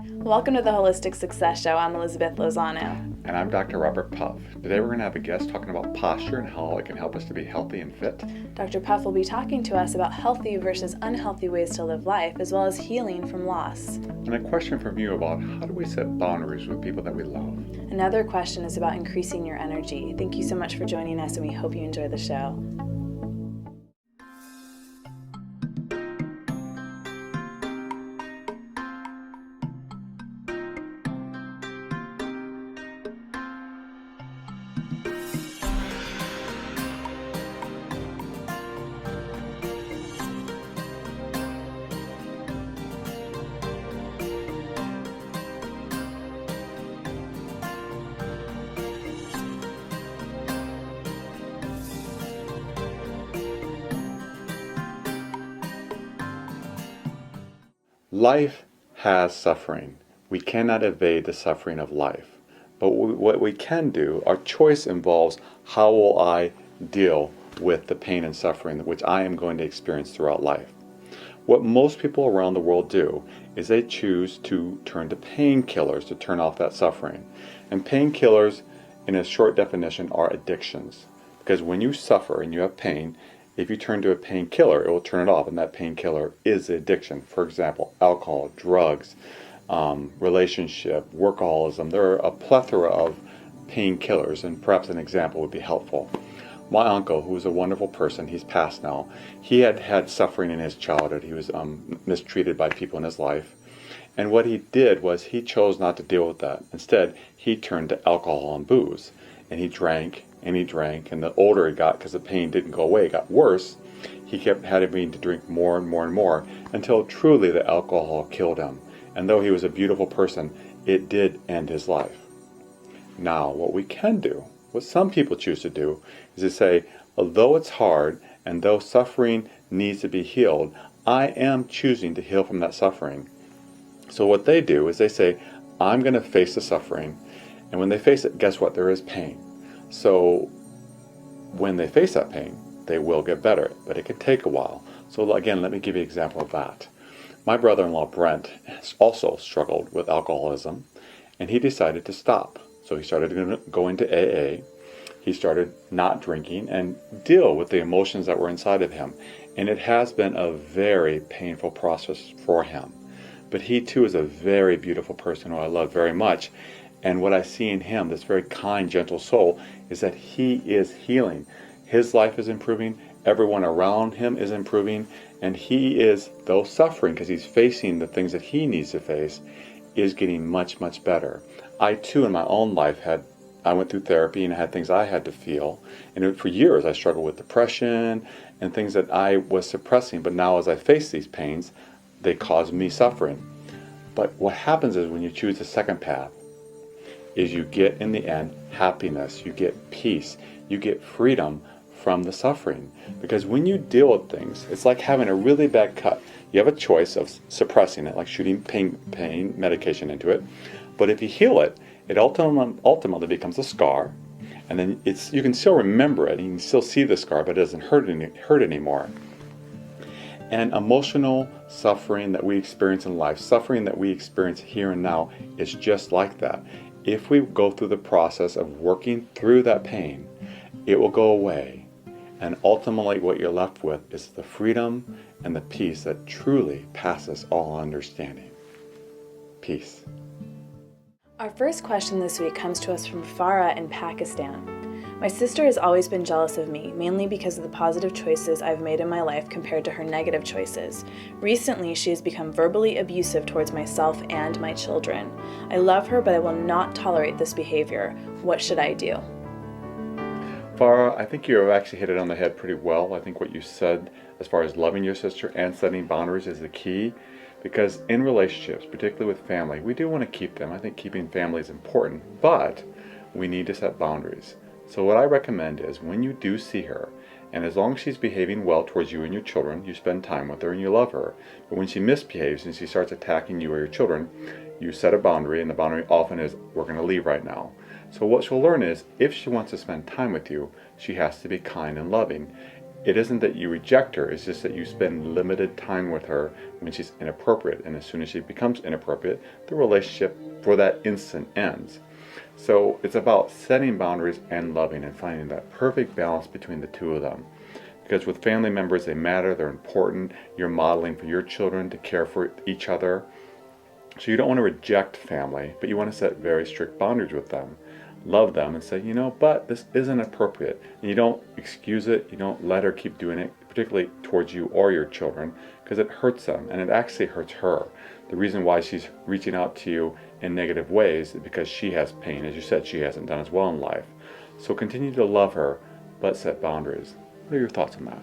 Welcome to the Holistic Success Show. I'm Elizabeth Lozano. And I'm Dr. Robert Puff. Today we're going to have a guest talking about posture and how it can help us to be healthy and fit. Dr. Puff will be talking to us about healthy versus unhealthy ways to live life, as well as healing from loss. And a question from you about how do we set boundaries with people that we love? Another question is about increasing your energy. Thank you so much for joining us, and we hope you enjoy the show. Life has suffering. We cannot evade the suffering of life. But what we can do, our choice involves how will I deal with the pain and suffering which I am going to experience throughout life. What most people around the world do is they choose to turn to painkillers to turn off that suffering. And painkillers, in a short definition, are addictions. Because when you suffer and you have pain, if you turn to a painkiller, it will turn it off, and that painkiller is the addiction. For example, alcohol, drugs, relationship, workaholism. There are a plethora of painkillers, and perhaps an example would be helpful. My uncle, who was a wonderful person, he's passed now, he had had suffering in his childhood. He was mistreated by people in his life. And what he did was he chose not to deal with that. Instead, he turned to alcohol and booze. And he drank, and he drank, and the older he got, because the pain didn't go away, it got worse, he kept having to drink more and more and more, until truly the alcohol killed him. And though he was a beautiful person, it did end his life. Now, what we can do, what some people choose to do, is to say, although it's hard, and though suffering needs to be healed, I am choosing to heal from that suffering. So what they do is they say, I'm going to face the suffering, and when they face it, guess what? There is pain. So when they face that pain, they will get better, but it could take a while. So again, let me give you an example of that. My brother-in-law, Brent, also struggled with alcoholism, and he decided to stop. So he started going to AA. He started not drinking and deal with the emotions that were inside of him. And it has been a very painful process for him. But he too is a very beautiful person who I love very much. And what I see in him, this very kind, gentle soul, is that he is healing. His life is improving. Everyone around him is improving. And he is, though suffering, because he's facing the things that he needs to face, is getting much, much better. I too, in my own life, I went through therapy and had things I had to feel. And for years, I struggled with depression and things that I was suppressing. But now as I face these pains, they cause me suffering. But what happens is when you choose the second path, is you get, in the end, happiness, you get peace, you get freedom from the suffering. Because when you deal with things, it's like having a really bad cut. You have a choice of suppressing it, like shooting pain medication into it. But if you heal it, it ultimately becomes a scar. And then you can still remember it, and you can still see the scar, but it doesn't hurt anymore. And emotional suffering that we experience in life, suffering that we experience here and now, is just like that. If we go through the process of working through that pain, it will go away. And ultimately what you're left with is the freedom and the peace that truly passes all understanding. Peace. Our first question this week comes to us from Farah in Pakistan. My sister has always been jealous of me, mainly because of the positive choices I've made in my life compared to her negative choices. Recently, she has become verbally abusive towards myself and my children. I love her, but I will not tolerate this behavior. What should I do? Farah, I think you have actually hit it on the head pretty well. I think what you said as far as loving your sister and setting boundaries is the key. Because in relationships, particularly with family, we do want to keep them. I think keeping family is important, but we need to set boundaries. So what I recommend is when you do see her, and as long as she's behaving well towards you and your children, you spend time with her and you love her. But when she misbehaves and she starts attacking you or your children, you set a boundary, and the boundary often is, we're going to leave right now. So what she'll learn is, if she wants to spend time with you, she has to be kind and loving. it isn't that you reject her, it's just that you spend limited time with her when she's inappropriate. And as soon as she becomes inappropriate, the relationship for that instant ends. So it's about setting boundaries and loving and finding that perfect balance between the two of them. Because with family members, they matter, they're important. You're modeling for your children to care for each other. So you don't want to reject family, but you want to set very strict boundaries with them. Love them and say, but this isn't appropriate. And you don't excuse it, you don't let her keep doing it, particularly towards you or your children, because it hurts them, and it actually hurts her. The reason why she's reaching out to you in negative ways is because she has pain. As you said, she hasn't done as well in life. So continue to love her, but set boundaries. What are your thoughts on that?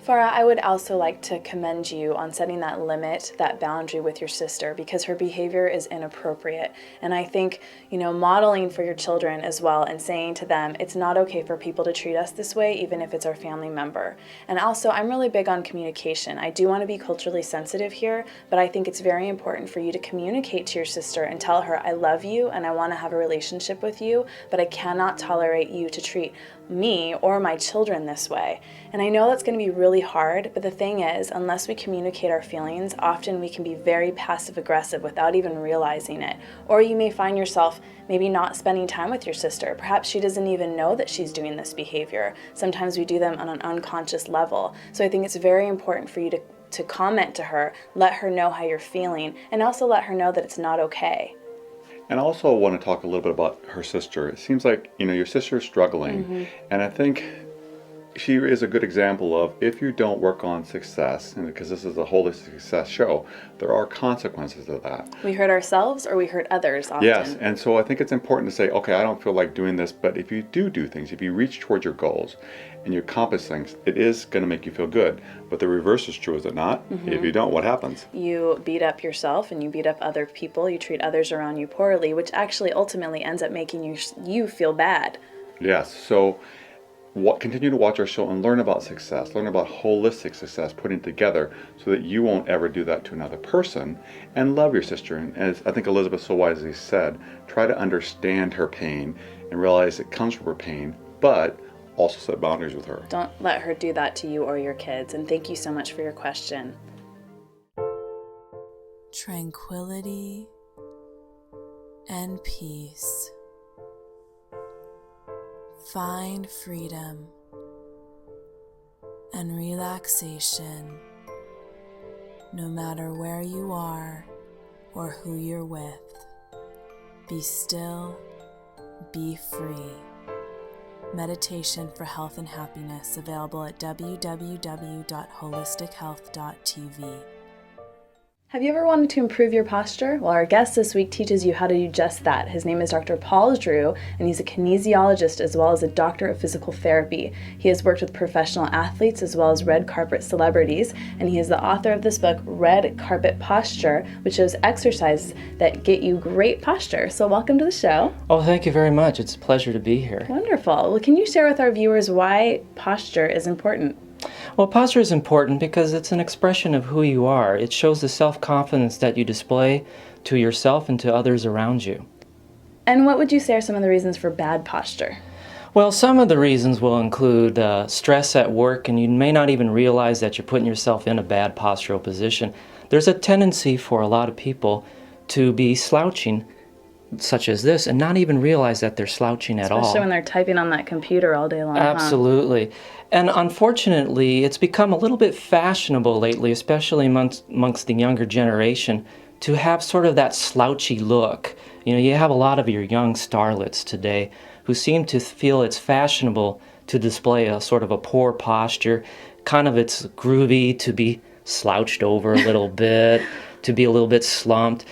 Farah, I would also like to commend you on setting that limit, that boundary with your sister, because her behavior is inappropriate. And I think, modeling for your children as well and saying to them, it's not okay for people to treat us this way, even if it's our family member. And also, I'm really big on communication. I do want to be culturally sensitive here, but I think it's very important for you to communicate to your sister and tell her, I love you and I want to have a relationship with you, but I cannot tolerate you to treat me or my children this way. And I know that's going to be really hard, but the thing is, unless we communicate our feelings, often we can be very passive aggressive without even realizing it. Or you may find yourself maybe not spending time with your sister. Perhaps she doesn't even know that she's doing this behavior. Sometimes we do them on an unconscious level. So I think it's very important for you to comment to her, let her know how you're feeling, and also let her know that it's not okay. And I also want to talk a little bit about her sister. It seems like, your sister is struggling. And I think she is a good example of, if you don't work on success, and because this is a holistic success show, there are consequences to that. We hurt ourselves or we hurt others often. Yes, and so I think it's important to say, okay, I don't feel like doing this, but if you do things, if you reach towards your goals and you accomplish things, it is going to make you feel good. But the reverse is true, is it not? If you don't, what happens? You beat up yourself and you beat up other people, you treat others around you poorly, which actually ultimately ends up making you feel bad. Yes, so continue to watch our show and learn about success, learn about holistic success, putting it together so that you won't ever do that to another person, and love your sister. And as I think Elizabeth so wisely said, try to understand her pain and realize it comes from her pain, but also set boundaries with her. Don't let her do that to you or your kids. And thank you so much for your question. Tranquility and peace. Find freedom and relaxation no matter where you are or who you're with. Be still, be free. Meditation for Health and Happiness, available at www.holistichealth.tv. Have you ever wanted to improve your posture? Well, our guest this week teaches you how to do just that. His name is Dr. Paul Drew, and he's a kinesiologist as well as a doctor of physical therapy. He has worked with professional athletes as well as red carpet celebrities, and he is the author of this book, Red Carpet Posture, which shows exercises that get you great posture. So welcome to the show. Oh, thank you very much. It's a pleasure to be here. Wonderful. Well, can you share with our viewers why posture is important? Well, posture is important because it's an expression of who you are. It shows the self-confidence that you display to yourself and to others around you. And what would you say are some of the reasons for bad posture? Well, some of the reasons will include stress at work, and you may not even realize that you're putting yourself in a bad postural position. There's a tendency for a lot of people to be slouching, such as this, and not even realize that they're slouching at all. Especially when they're typing on that computer all day long. Absolutely. And unfortunately, it's become a little bit fashionable lately, especially amongst the younger generation, to have sort of that slouchy look. You have a lot of your young starlets today who seem to feel it's fashionable to display a sort of a poor posture. Kind of it's groovy to be slouched over a little bit, to be a little bit slumped.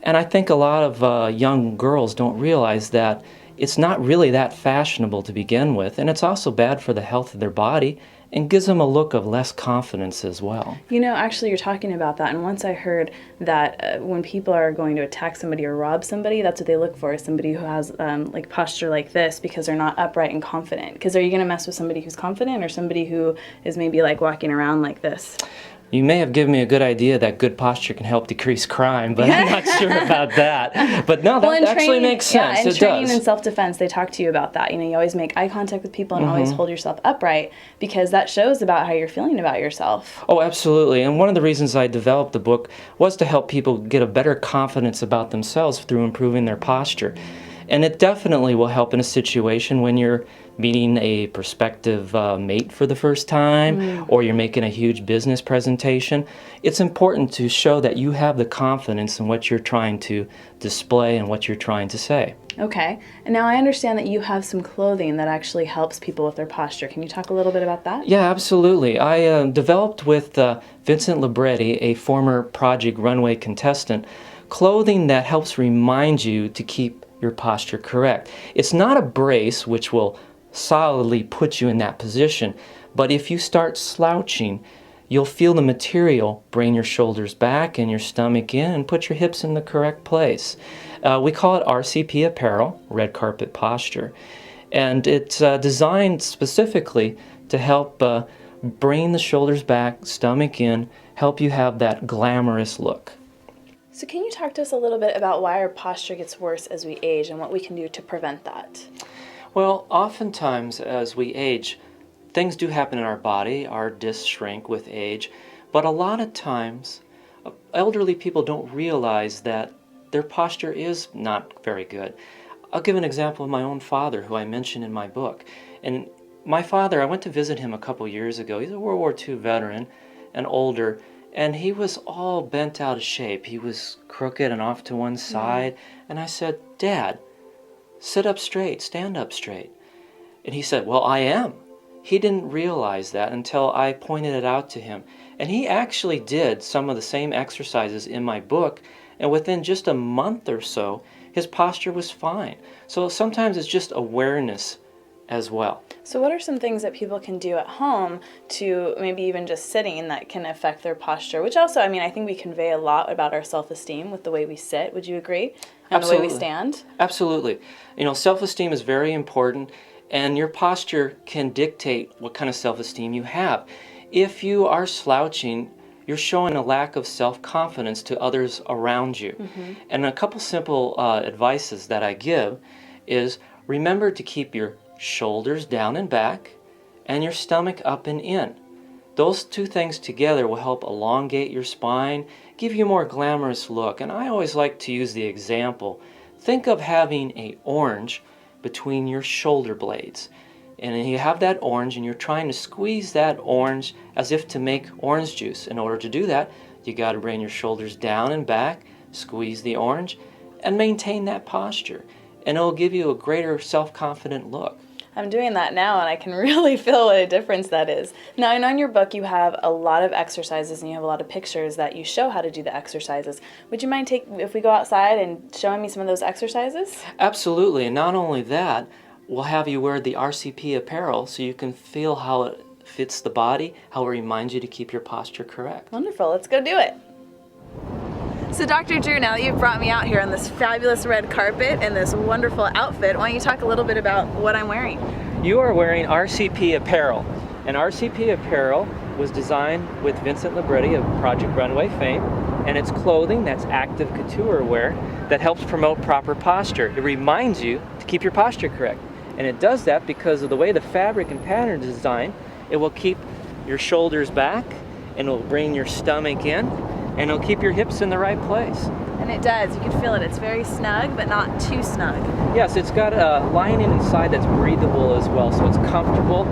And I think a lot of young girls don't realize that it's not really that fashionable to begin with, and it's also bad for the health of their body and gives them a look of less confidence as well. Actually, you're talking about that, and once I heard that when people are going to attack somebody or rob somebody, that's what they look for, is somebody who has posture like this, because they're not upright and confident. Because are you going to mess with somebody who's confident or somebody who is maybe walking around like this? You may have given me a good idea that good posture can help decrease crime, but I'm not sure about that. But no, that actually makes sense. Yeah, in it training does. and self-defense, they talk to you about that. You always make eye contact with people and always hold yourself upright, because that shows about how you're feeling about yourself. Oh, absolutely. And one of the reasons I developed the book was to help people get a better confidence about themselves through improving their posture. And it definitely will help in a situation when you're meeting a prospective mate for the first time, or you're making a huge business presentation. It's important to show that you have the confidence in what you're trying to display and what you're trying to say. Okay. And now I understand that you have some clothing that actually helps people with their posture. Can you talk a little bit about that? Yeah, absolutely. I developed with Vincent Libretti, a former Project Runway contestant, clothing that helps remind you to keep your posture correct. It's not a brace which will solidly put you in that position, but if you start slouching, you'll feel the material bring your shoulders back and your stomach in and put your hips in the correct place. We call it RCP apparel, red carpet posture, and it's designed specifically to help bring the shoulders back, stomach in, help you have that glamorous look. So can you talk to us a little bit about why our posture gets worse as we age and what we can do to prevent that? Well, oftentimes as we age, things do happen in our body. Our discs shrink with age, but a lot of times elderly people don't realize that their posture is not very good. I'll give an example of my own father, who I mentioned in my book. And my father, I went to visit him a couple years ago. He's a World War II veteran and older, and he was all bent out of shape. He was crooked and off to one side. And I said, "Dad, sit up straight, stand up straight." And he said, "Well, I am." He didn't realize that until I pointed it out to him. And he actually did some of the same exercises in my book, and within just a month or so, his posture was fine. So sometimes it's just awareness as well. So what are some things that people can do at home to maybe even just sitting that can affect their posture? Which also, I mean, I think we convey a lot about our self-esteem with the way we sit. Would you agree? And Absolutely. the way we stand? Absolutely. Self-esteem is very important, and your posture can dictate what kind of self-esteem you have. If you are slouching, you're showing a lack of self-confidence to others around you. And a couple simple advices that I give is, remember to keep your shoulders down and back and your stomach up and in. Those two things together will help elongate your spine, give you a more glamorous look. And I always like to use the example. Think of having an orange between your shoulder blades. And you have that orange and you're trying to squeeze that orange as if to make orange juice. In order to do that, you got to bring your shoulders down and back, squeeze the orange, and maintain that posture. And it'll give you a greater self-confident look. I'm doing that now, and I can really feel what a difference that is. Now, I know in your book you have a lot of exercises, and you have a lot of pictures that you show how to do the exercises. Would you mind if we go outside and showing me some of those exercises? Absolutely, and not only that, we'll have you wear the RCP apparel so you can feel how it fits the body, how it reminds you to keep your posture correct. Wonderful, let's go do it. So Dr. Drew, now that you've brought me out here on this fabulous red carpet and this wonderful outfit, why don't you talk a little bit about what I'm wearing? You are wearing RCP apparel, and RCP apparel was designed with Vincent Libretti of Project Runway fame, and it's clothing that's active couture wear that helps promote proper posture. It reminds you to keep your posture correct, and it does that because of the way the fabric and pattern is designed. It will keep your shoulders back, and it will bring your stomach in, and it'll keep your hips in the right place. And it does. You can feel it. It's very snug, but not too snug. Yes, it's got a lining inside that's breathable as well, so it's comfortable,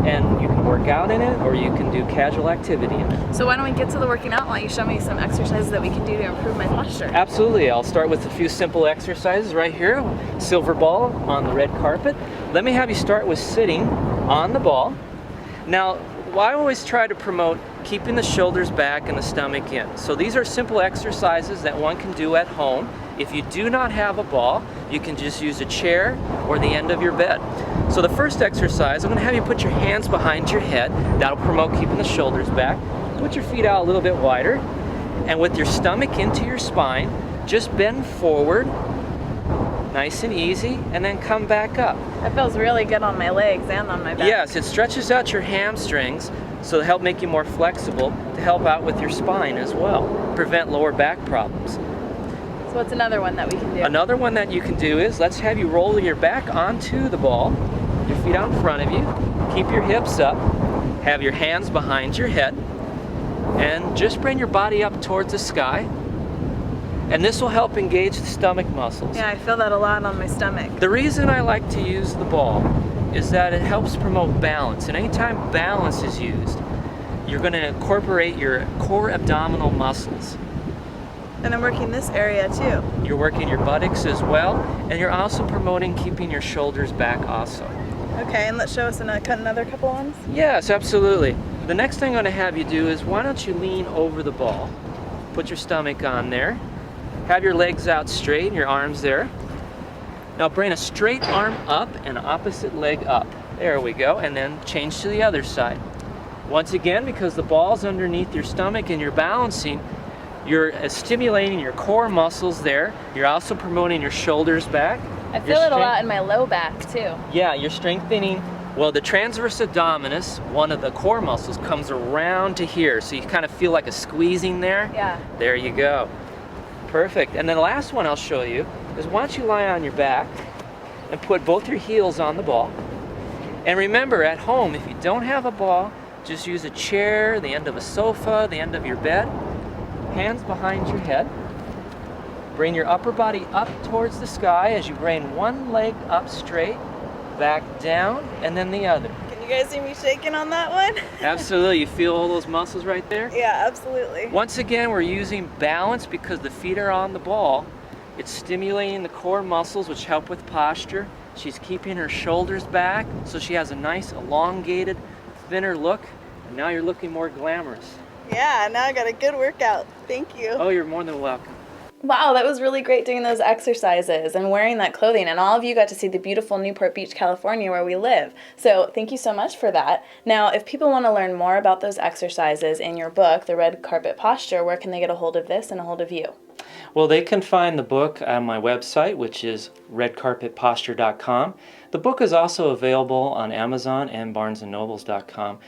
and you can work out in it, or you can do casual activity in it. So why don't we get to the working out? Why don't you show me some exercises that we can do to improve my posture? Absolutely. I'll start with a few simple exercises right here. Silver ball on the red carpet. Let me have you start with sitting on the ball. Now, I always try to promote keeping the shoulders back and the stomach in. So these are simple exercises that one can do at home. If you do not have a ball, you can just use a chair or the end of your bed. So the first exercise, I'm going to have you put your hands behind your head. That'll promote keeping the shoulders back. Put your feet out a little bit wider, and with your stomach into your spine, just bend forward, nice and easy, and then come back up. That feels really good on my legs and on my back. Yes, it stretches out your hamstrings, So to help make you more flexible, to help out with your spine as well, prevent lower back problems. So what's another one that we can do? Another one that you can do is, let's have you roll your back onto the ball, your feet out in front of you, keep your hips up, have your hands behind your head, and just bring your body up towards the sky. And this will help engage the stomach muscles. Yeah, I feel that a lot on my stomach. The reason I like to use the ball is that it helps promote balance. And anytime balance is used, you're going to incorporate your core abdominal muscles. And I'm working this area too. You're working your buttocks as well, and you're also promoting keeping your shoulders back also. Okay, and let's show us another couple ones. Yes, absolutely. The next thing I'm going to have you do is, why don't you lean over the ball, put your stomach on there, have your legs out straight and your arms there. Now bring a straight arm up and opposite leg up. There we go, and then change to the other side. Once again, because the ball's underneath your stomach and you're balancing, you're stimulating your core muscles there. You're also promoting your shoulders back. I feel it a lot in my low back too. Yeah, you're strengthening, well, the transverse abdominis, one of the core muscles, comes around to here. So you kind of feel like a squeezing there. Yeah. There you go. Perfect. And then the last one I'll show you is, why don't you lie on your back and put both your heels on the ball. And remember, at home, if you don't have a ball, just use a chair, the end of a sofa, the end of your bed. Hands behind your head. Bring your upper body up towards the sky as you bring one leg up straight, back down, and then the other. Can you guys see me shaking on that one? Absolutely. You feel all those muscles right there? Yeah, absolutely. Once again, we're using balance because the feet are on the ball. It's stimulating the core muscles, which help with posture. She's keeping her shoulders back, so she has a nice elongated, thinner look. And now you're looking more glamorous. Yeah, now I got a good workout. Thank you. Oh, you're more than welcome. Wow, that was really great doing those exercises and wearing that clothing. And all of you got to see the beautiful Newport Beach, California, where we live. So thank you so much for that. Now, if people want to learn more about those exercises in your book, The Red Carpet Posture, where can they get a hold of this and a hold of you? Well, they can find the book on my website, which is redcarpetposture.com. The book is also available on Amazon and barnesandnobles.com.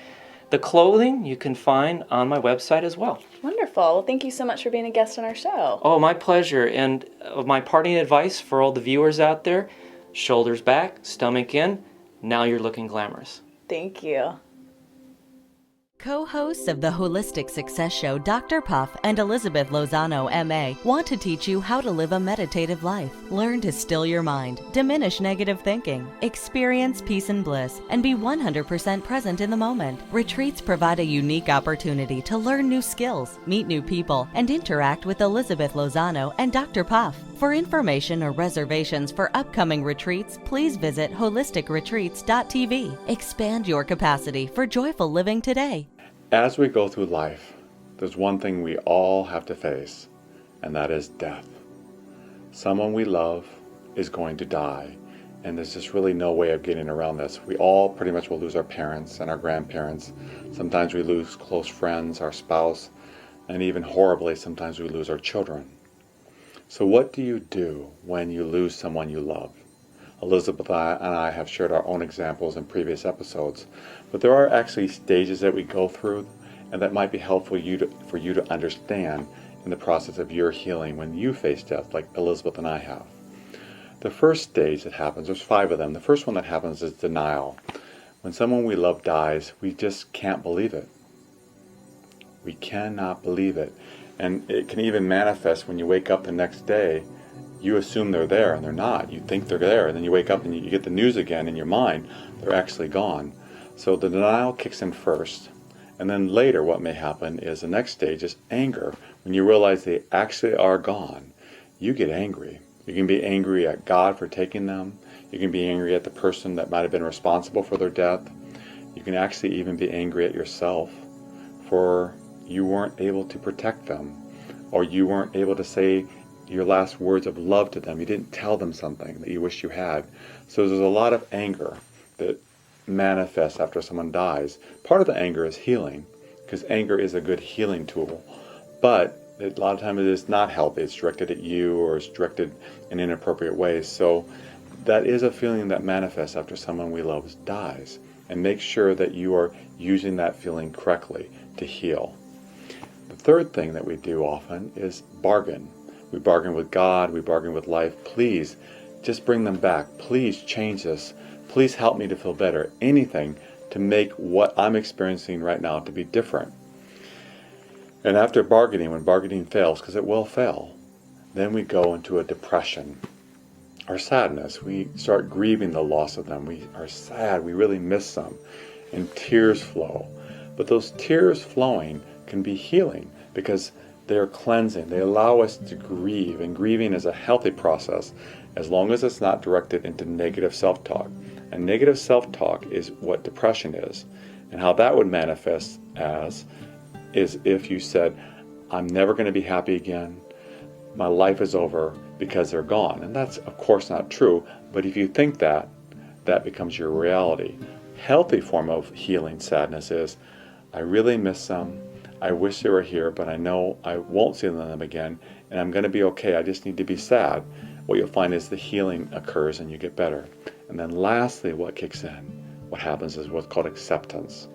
The clothing you can find on my website as well. Wonderful. Well, thank you so much for being a guest on our show. Oh, my pleasure. And my parting advice for all the viewers out there, shoulders back, stomach in, now you're looking glamorous. Thank you. Co-hosts of the Holistic Success Show, Dr. Puff and Elizabeth Lozano, MA, want to teach you how to live a meditative life. Learn to still your mind, diminish negative thinking, experience peace and bliss, and be 100% present in the moment. Retreats provide a unique opportunity to learn new skills, meet new people, and interact with Elizabeth Lozano and Dr. Puff. For information or reservations for upcoming retreats, please visit holisticretreats.tv. Expand your capacity for joyful living today. As we go through life, there's one thing we all have to face, and that is death. Someone we love is going to die, and there's just really no way of getting around this. We all pretty much will lose our parents and our grandparents. Sometimes we lose close friends, our spouse, and even horribly, sometimes we lose our children. So what do you do when you lose someone you love? Elizabeth and I have shared our own examples in previous episodes, but there are actually stages that we go through and that might be helpful for you to understand in the process of your healing when you face death, like Elizabeth and I have. The first stage that happens, there's 5 of them. The first one that happens is denial. When someone we love dies, we just can't believe it. We cannot believe it. And it can even manifest when you wake up the next day. You assume they're there, and they're not. You think they're there, and then you wake up and you get the news again in your mind. They're actually gone. So the denial kicks in first. And then later what may happen is the next stage is anger. When you realize they actually are gone, you get angry. You can be angry at God for taking them. You can be angry at the person that might have been responsible for their death. You can actually even be angry at yourself for you weren't able to protect them, or you weren't able to say your last words of love to them. You didn't tell them something that you wish you had. So there's a lot of anger that manifests after someone dies. Part of the anger is healing, because anger is a good healing tool, but a lot of times it is not healthy. It's directed at you, or it's directed in inappropriate ways. So that is a feeling that manifests after someone we love dies. and make sure that you are using that feeling correctly to heal. The third thing that we do often is bargain. We bargain with God, we bargain with life. Please, just bring them back. Please change this. Please help me to feel better. Anything to make what I'm experiencing right now to be different. And after bargaining, when bargaining fails, because it will fail, then we go into a depression or sadness. We start grieving the loss of them. We are sad. We really miss them. And tears flow. But those tears flowing can be healing because they are cleansing. They allow us to grieve. And grieving is a healthy process as long as it's not directed into negative self-talk. And negative self-talk is what depression is. And how that would manifest as is if you said, I'm never going to be happy again. My life is over because they're gone. And that's of course not true, but if you think that, that becomes your reality. Healthy form of healing sadness is, I really miss them. I wish they were here, but I know I won't see them again, and I'm going to be okay. I just need to be sad. What you'll find is the healing occurs and you get better. And then lastly, what kicks in? What happens is what's called acceptance.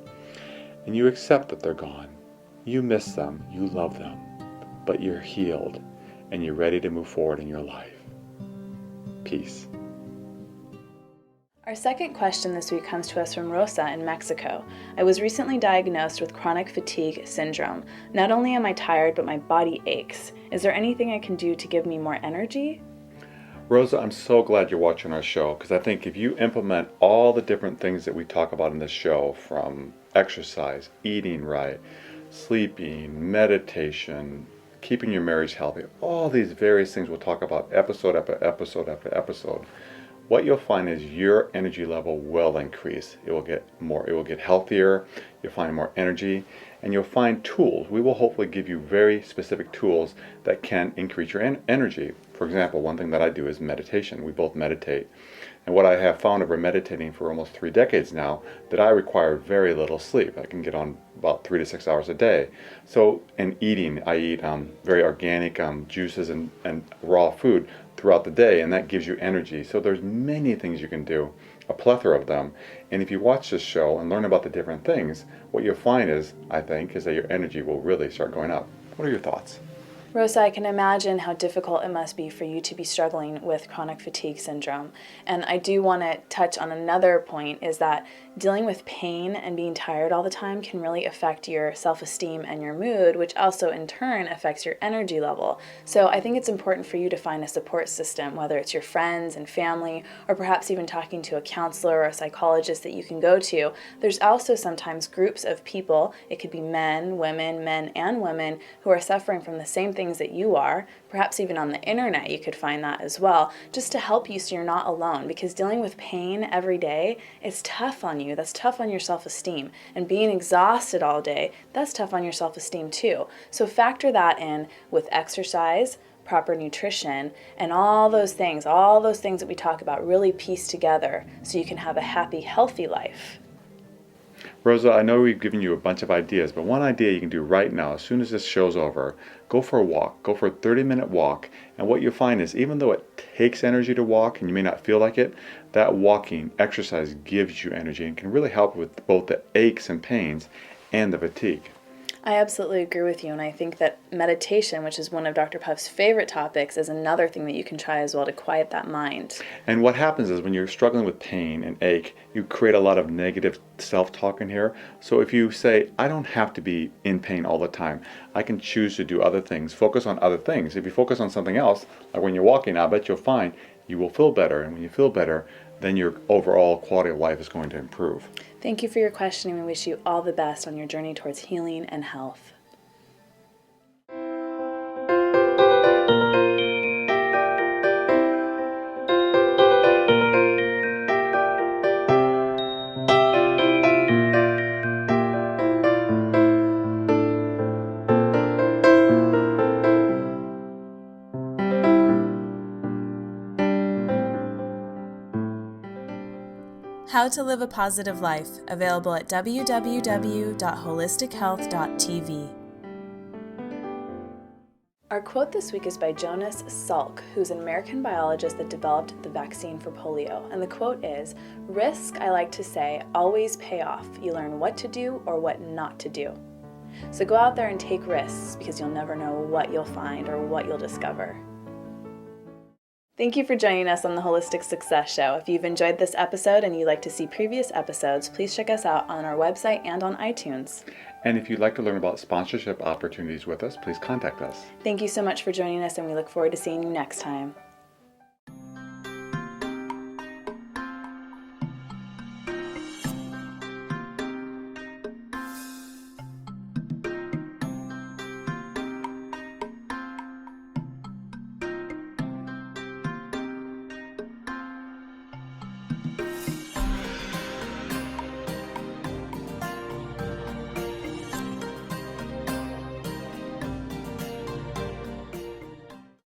And you accept that they're gone. You miss them, you love them, but you're healed and you're ready to move forward in your life. Peace. Our second question this week comes to us from Rosa in Mexico. I was recently diagnosed with chronic fatigue syndrome. Not only am I tired, but my body aches. Is there anything I can do to give me more energy? Rosa, I'm so glad you're watching our show, because I think if you implement all the different things that we talk about in this show, from exercise, eating right, sleeping, meditation, keeping your marriage healthy, all these various things we'll talk about episode after episode after episode, what you'll find is your energy level will increase. It will get healthier, you'll find more energy, and you'll find tools. We will hopefully give you very specific tools that can increase your energy. For example, one thing that I do is meditation. We both meditate. And what I have found over meditating for almost 3 decades now, that I require very little sleep. I can get on about 3 to 6 hours a day. So, and eating, I eat very organic juices and raw food throughout the day, and that gives you energy. So there's many things you can do, a plethora of them. And if you watch this show and learn about the different things, what you'll find is, I think, is that your energy will really start going up. What are your thoughts? Rosa, I can imagine how difficult it must be for you to be struggling with chronic fatigue syndrome. And I do want to touch on another point, is that dealing with pain and being tired all the time can really affect your self-esteem and your mood, which also in turn affects your energy level. So I think it's important for you to find a support system, whether it's your friends and family, or perhaps even talking to a counselor or a psychologist that you can go to. There's also sometimes groups of people, it could be men, women, men and women, who are suffering from the same things that you are. Perhaps even on the internet you could find that as well, just to help you so you're not alone, because dealing with pain every day is tough on you. That's tough on your self-esteem. And being exhausted all day, that's tough on your self-esteem too. So factor that in with exercise, proper nutrition, and all those things that we talk about really piece together so you can have a happy, healthy life. Rosa, I know we've given you a bunch of ideas, but one idea you can do right now, as soon as this show's over, go for a walk. Go for a 30-minute walk. And what you'll find is, even though it takes energy to walk and you may not feel like it, that walking exercise gives you energy and can really help with both the aches and pains and the fatigue. I absolutely agree with you, and I think that meditation, which is one of Dr. Puff's favorite topics, is another thing that you can try as well to quiet that mind. And what happens is when you're struggling with pain and ache, you create a lot of negative self-talk in here. So if you say, I don't have to be in pain all the time, I can choose to do other things, focus on other things. If you focus on something else, like when you're walking, I bet you'll find you will feel better. And when you feel better, then your overall quality of life is going to improve. Thank you for your question, and we wish you all the best on your journey towards healing and health. How to Live a Positive Life, available at www.holistichealth.tv. Our quote this week is by Jonas Salk, who's an American biologist that developed the vaccine for polio. And the quote is, "Risk, I like to say, always pay off. You learn what to do or what not to do." So go out there and take risks, because you'll never know what you'll find or what you'll discover. Thank you for joining us on the Holistic Success Show. If you've enjoyed this episode and you'd like to see previous episodes, please check us out on our website and on iTunes. And if you'd like to learn about sponsorship opportunities with us, please contact us. Thank you so much for joining us, and we look forward to seeing you next time.